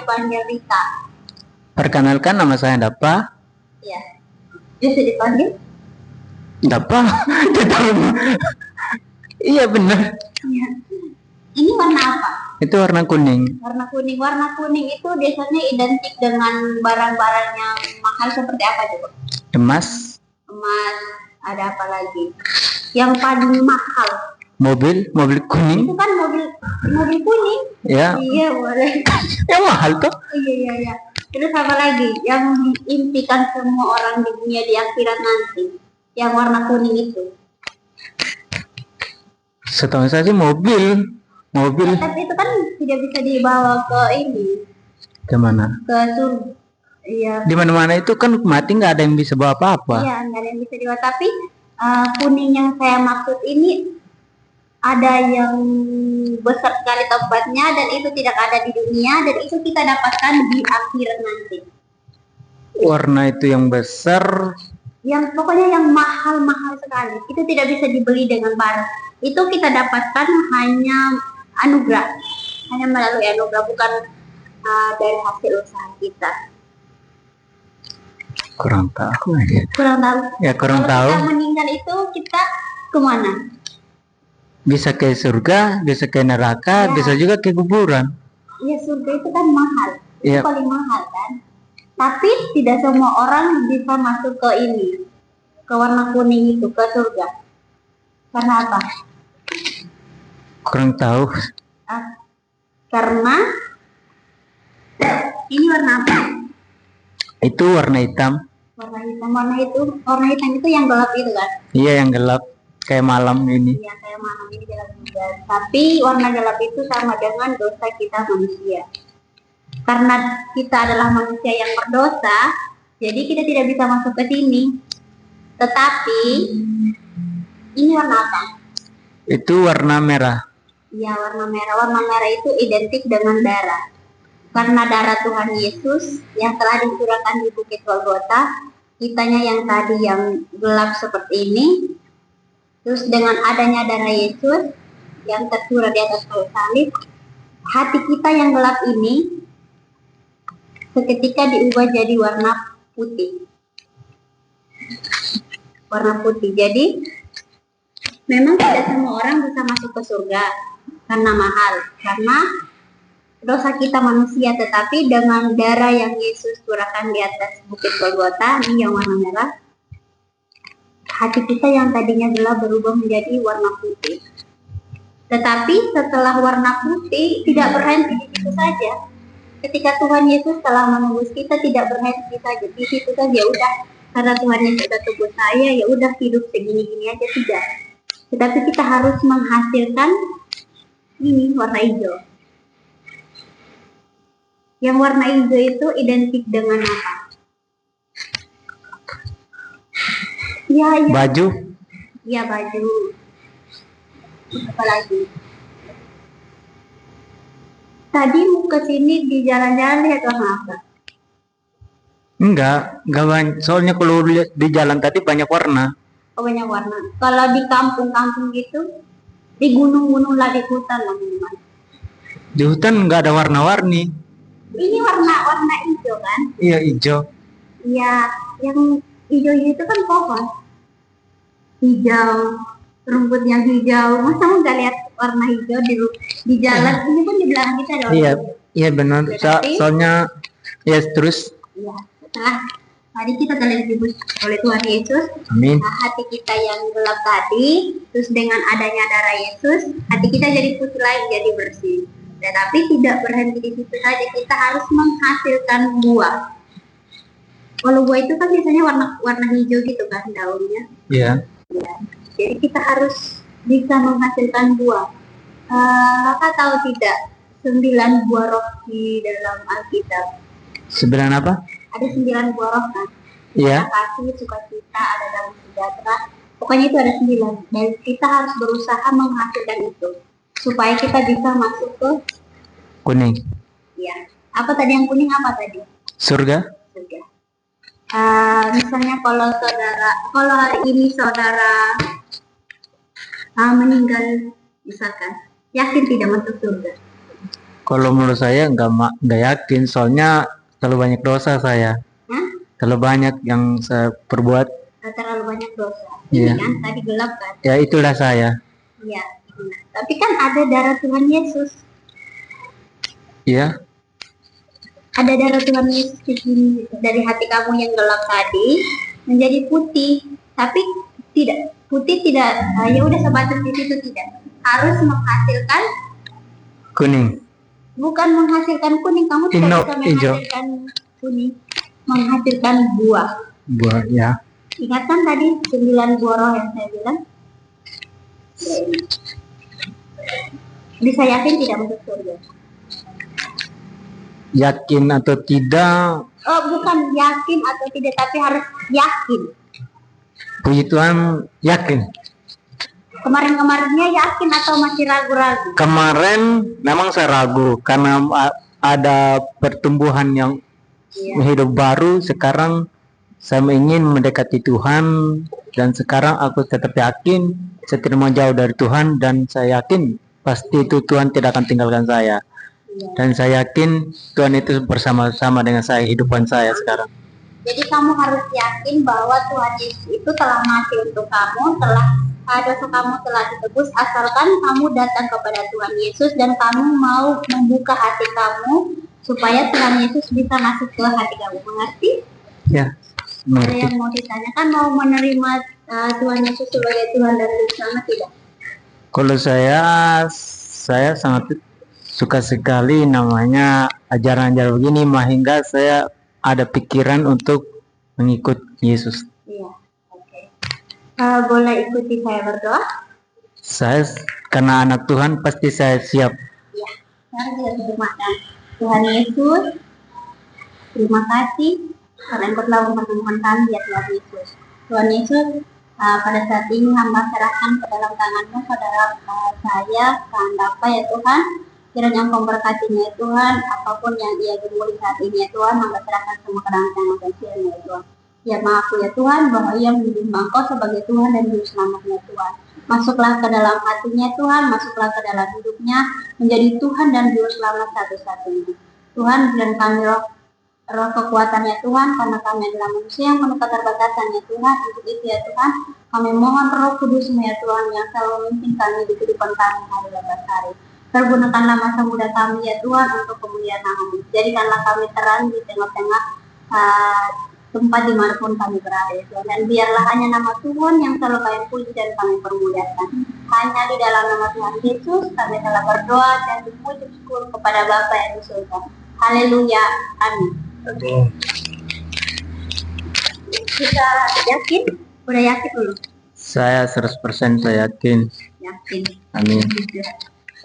dipanggil Rita. Perkenalkan, nama saya Dapa. Iya. Bisa dipanggil? Dapa? Iya benar. Iya. Ini warna apa? Itu warna kuning. Warna kuning. Warna kuning itu biasanya identik dengan barang-barang yang mahal seperti apa coba? Emas. Emas. Ada apa lagi? Yang paling mahal. Mobil kuning. Itu kan mobil kuning. Ya. Iya boleh. Yang mahal tuh. Iya. Terus apa lagi? Yang diimpikan semua orang di dunia di akhirat nanti. Yang warna kuning itu. Setahu saya sih mobil. Ya, tapi itu kan tidak bisa dibawa ke ini. Kemana? Ke surga. Iya. Di mana-mana itu kan mati nggak ada yang bisa bawa apa-apa. Iya, nggak ada yang bisa dibawa. Tapi kuning yang saya maksud ini ada yang besar sekali tempatnya dan itu tidak ada di dunia dan itu kita dapatkan di akhirat nanti. Warna itu yang besar. Yang pokoknya yang mahal-mahal sekali. Itu tidak bisa dibeli dengan barang. Itu kita dapatkan hanya anugerah. Hanya melalui anugerah, bukan dari hasil usaha kita. Kurang tahu. Kurang tahu. Ya kurang tahu. Kalau kita meninggal itu kita kemana? Bisa ke surga, bisa ke neraka, Ya. bisa juga ke kuburan. Ya surga itu kan mahal. Ya. Itu paling mahal kan. Tapi tidak semua orang bisa masuk ke ini. Ke warna kuning itu, ke surga. Karena apa? Kurang tahu. Karena ini warna apa? Itu warna hitam. Warna hitam itu yang gelap itu kan? Iya yang gelap, kayak malam ini. Iya kayak malam ini gelap juga. Tapi warna gelap itu sama dengan dosa kita manusia. Karena kita adalah manusia yang berdosa, jadi kita tidak bisa masuk ke sini. Tetapi ini warna apa? Itu warna merah. Iya warna merah. Warna merah itu identik dengan darah. Karena darah Tuhan Yesus yang telah dicurahkan di Bukit Golgota, kitanya yang tadi yang gelap seperti ini, terus dengan adanya darah Yesus yang tercurah di atas kayu salib, hati kita yang gelap ini seketika diubah jadi warna putih. Warna putih. Jadi memang tidak semua orang bisa masuk ke surga karena mahal, karena dosa kita manusia, tetapi dengan darah yang Yesus curahkan di atas Bukit Golgota, ini yang warna merah, hati kita yang tadinya gelap berubah menjadi warna putih. Tetapi setelah warna putih tidak berhenti di situ saja. Ketika Tuhan Yesus telah menebus kita, tidak berhenti saja di situ saja. Udah, karena Tuhan Yesus sudah tebus saya, ya udah hidup segini-gini aja, tidak. Tetapi kita harus menghasilkan ini warna hijau. Yang warna hijau itu identik dengan apa? Ya. Baju. Ya baju. Apa lagi? Tadi mau ke sini di jalan-jalan lihat warna apa? Enggak banyak. Soalnya kalau lihat di jalan tadi banyak warna. Oh banyak warna. Kalau di kampung-kampung gitu, di gunung-gunung lah, di hutan lah gimana? Di hutan nggak ada warna-warni. Ini warna hijau kan? Iya hijau. Iya, yang hijau itu kan pohon. Hijau, rumput yang hijau. Masa nggak lihat warna hijau di jalan? Ini pun di belakang kita ada warna hijau. Iya benar. Soalnya ya terus. Iya. Setelah tadi kita telah ditebus oleh Tuhan Yesus. Amin. Nah, hati kita yang gelap tadi, terus dengan adanya darah Yesus, hati kita jadi putih lagi, jadi bersih. Tetapi tidak berhenti di situ saja, kita harus menghasilkan buah. Kalau buah itu kan biasanya warna hijau gitu kan daunnya. Iya. Ya. Jadi kita harus bisa menghasilkan buah. Kakak tahu tidak 9 buah roh di dalam Alkitab? 9 apa? Ada 9 buah roh kan? Iya. Ada kasih, sukacita, ada damai sejahtera. Pokoknya itu ada 9. Dan kita harus berusaha menghasilkan itu supaya kita bisa masuk ke kuning. Ya. Apa tadi yang kuning apa tadi? Surga. Surga. Misalnya kalau hari ini saudara meninggal misalkan, yakin tidak masuk surga? Kalau menurut saya nggak yakin, soalnya terlalu banyak dosa saya. Hah? Terlalu banyak yang saya perbuat. Terlalu banyak dosa. Iya. Ini kan tadi gelap kan? Ya itulah saya. Iya. Benar. Tapi kan ada darah Tuhan Yesus. Iya. Ada darah Tuhan Yesus di sini. Dari hati kamu yang gelap tadi menjadi putih. Tapi tidak, putih tidak. Ya udah sebatas di situ tidak. Harus menghasilkan Kuning. bukan menghasilkan kuning, kamu tidak bisa menghasilkan kuning, menghasilkan buah. Buah ya. Ingat kan tadi 9 buah roh yang saya bilang? Bisa yakin tidak masuk surga? Yakin atau tidak? Oh, bukan yakin atau tidak, tapi harus yakin. Puji Tuhan, yakin. Kemarin-kemarinnya yakin atau masih ragu-ragu? Kemarin memang saya ragu karena ada pertumbuhan yang hidup baru. Sekarang saya ingin mendekati Tuhan dan sekarang aku tetap yakin saya tidak mau jauh dari Tuhan, dan saya yakin pasti itu Tuhan tidak akan tinggalkan saya. Dan saya yakin Tuhan itu bersama-sama dengan saya, hidupan saya sekarang. Jadi kamu harus yakin bahwa Tuhan Yesus itu telah mati untuk kamu, dosa kamu telah ditebus, asalkan kamu datang kepada Tuhan Yesus dan kamu mau membuka hati kamu supaya Tuhan Yesus bisa masuk ke hati kamu. Mengerti? Ya, mengerti. Ada yang mau ditanyakan, mau menerima Tuhan Yesus sebagai Tuhan dan Juru Selamat tidak? Kalau saya sangat suka sekali namanya ajaran-ajaran begini, hingga saya ada pikiran untuk mengikut Yesus. Iya, oke. Boleh ikuti saya berdoa? Saya karena anak Tuhan pasti saya siap. Iya, mari kita berdoa. Tuhan Yesus, terima kasih karena Engkau telah mempertemukan kami ya Tuhan Yesus. Tuhan Yesus, pada saat ini hamba serahkan ke dalam tangan-Mu saudara saya, kehendak apa ya Tuhan. Kiranya Engkau memberkatinya ya Tuhan, apapun yang ia gumuli saat ini ya Tuhan, hamba serahkan semua ke dalam tangan kasihan ya Tuhan. Ya maaf ya Tuhan, bahwa ia menyembah Engkau sebagai Tuhan dan Juru Selamatnya Tuhan. Masuklah ke dalam hatinya Tuhan, masuklah ke dalam hidupnya, menjadi Tuhan dan Juru Selamat satu-satunya. Tuhan, berikan kami roh kekuatannya Tuhan, karena kami adalah manusia yang penuh keterbatasan ya Tuhan. Untuk itu ya Tuhan, kami mohon Roh Kudus-Mu ya Tuhan, yang selalu memimpin kami di kehidupan kami hari lepas hari. Pergunakanlah masa muda kami ya Tuhan untuk kemuliaan nama-Mu. Jadikanlah kami terang di tengah-tengah tempat dimanapun kami berada ya Tuhan. Dan biarlah hanya nama Tuhan yang selalu kami puji dan kami permuliakan. Hanya di dalam nama Tuhan Yesus kami telah berdoa dan memuji syukur kepada Bapa yang di surga. Haleluya. Amin. Kita yakin? Udah yakin belum? Saya 100% saya yakin. Yakin. Amin.